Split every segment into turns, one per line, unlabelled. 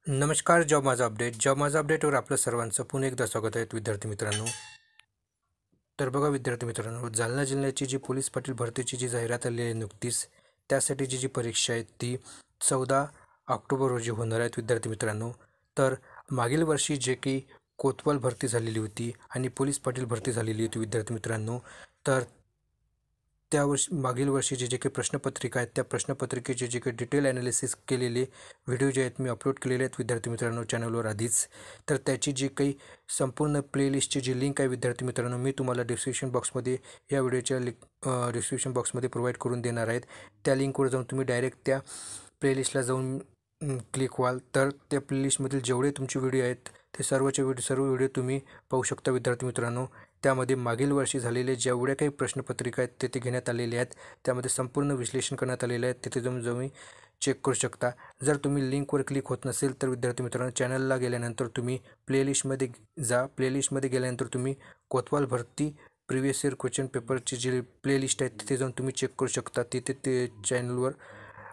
नमस्कार. जॉब माझा अपडेटवर आपलं सर्वांचं पुन्हा एकदा स्वागत आहे विद्यार्थी मित्रांनो. तर बघा विद्यार्थी मित्रांनो, जालना जिल्ह्याची जी पोलीस पाटील भरतीची जी जाहिरात आली आहे नुकतीच, त्यासाठीची जी परीक्षा आहे ती 14 ऑक्टोबर रोजी होणार आहेत विद्यार्थी मित्रांनो. तर मागील वर्षी जे की कोतवाल भरती झालेली होती आणि पोलीस पाटील भरती झालेली होती विद्यार्थी मित्रांनो, तर मागील वर्षी जे काही प्रश्नपत्रिका आहेत त्या प्रश्नपत्रिकेचे जे काही डिटेल ॲनालिसिस केलेले व्हिडिओ जे आहेत मी अपलोड केलेले आहेत विद्यार्थी मित्रांनो चॅनलवर आधीच. तर त्याची जी काही संपूर्ण प्लेलिस्टची जी लिंक आहे विद्यार्थी मित्रांनो, मी तुम्हाला डिस्क्रिप्शन बॉक्समध्ये या व्हिडिओच्या डिस्क्रिप्शन बॉक्समध्ये प्रोव्हाइड करून देणार आहेत. त्या लिंकवर जाऊन तुम्ही डायरेक्ट त्या प्लेलिस्टला जाऊन क्लिक व्हाल, तर त्या प्लेलिस्टमधील जेवढे तुमचे व्हिडिओ आहेत ते सर्व व्हिडिओ तुम्ही पाहू शकता विद्यार्थी मित्रांनो. त्यामध्ये मागील वर्षी झालेले जेवढ्या काही प्रश्नपत्रिका आहेत तिथे घेण्यात आलेले आहेत, त्यामध्ये संपूर्ण विश्लेषण करण्यात आलेलं आहे. तिथे जाऊन तुम्ही चेक करू शकता. जर तुम्ही लिंकवर क्लिक होत नसेल तर विद्यार्थी मित्रांनो, चॅनलला गेल्यानंतर तुम्ही प्लेलिस्टमध्ये जा. प्लेलिस्टमध्ये गेल्यानंतर तुम्ही कोतवाल भरती प्रिव्हियस इयर क्वेश्चन पेपरची जी प्लेलिस्ट आहे तिथे जाऊन तुम्ही चेक करू शकता. तिथे ते चॅनलवर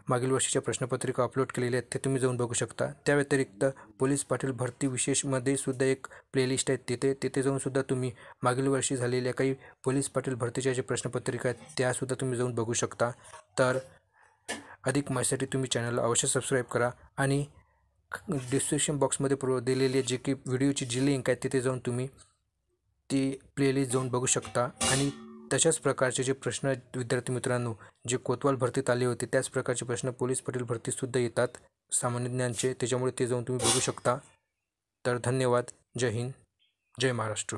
मागील वर्षीच्या प्रश्नपत्रिका अपलोड केलेल्या आहेत ते तुम्ही जाऊन बघू शकता. त्या व्यतिरिक्त पोलीस पाटील भरती विशेषमध्ये सुद्धा एक प्लेलिस्ट आहे, तिथे जाऊन सुद्धा तुम्ही मागील वर्षी झालेल्या काही पोलीस पाटील भरतीच्या जे प्रश्नपत्रिका आहेत त्यासुद्धा तुम्ही जाऊन बघू शकता. तर अधिक माहितीसाठी तुम्ही चॅनलला अवश्य सबस्क्राईब करा आणि डिस्क्रिप्शन बॉक्समध्ये दिलेली जी की व्हिडिओची जी लिंक आहे तिथे जाऊन तुम्ही ती प्लेलिस्ट जाऊन बघू शकता. आणि तशाच प्रकारचे जे प्रश्न आहेत विद्यार्थी मित्रांनो, जे कोतवाल भरतीत आले होते त्याच प्रकारचे प्रश्न पोलीस पाटील भरतीतसुद्धा येतात सामान्य ज्ञानचे, त्याच्यामुळे ते जाऊन तुम्ही बघू शकता. तर धन्यवाद. जय हिंद, जय महाराष्ट्र.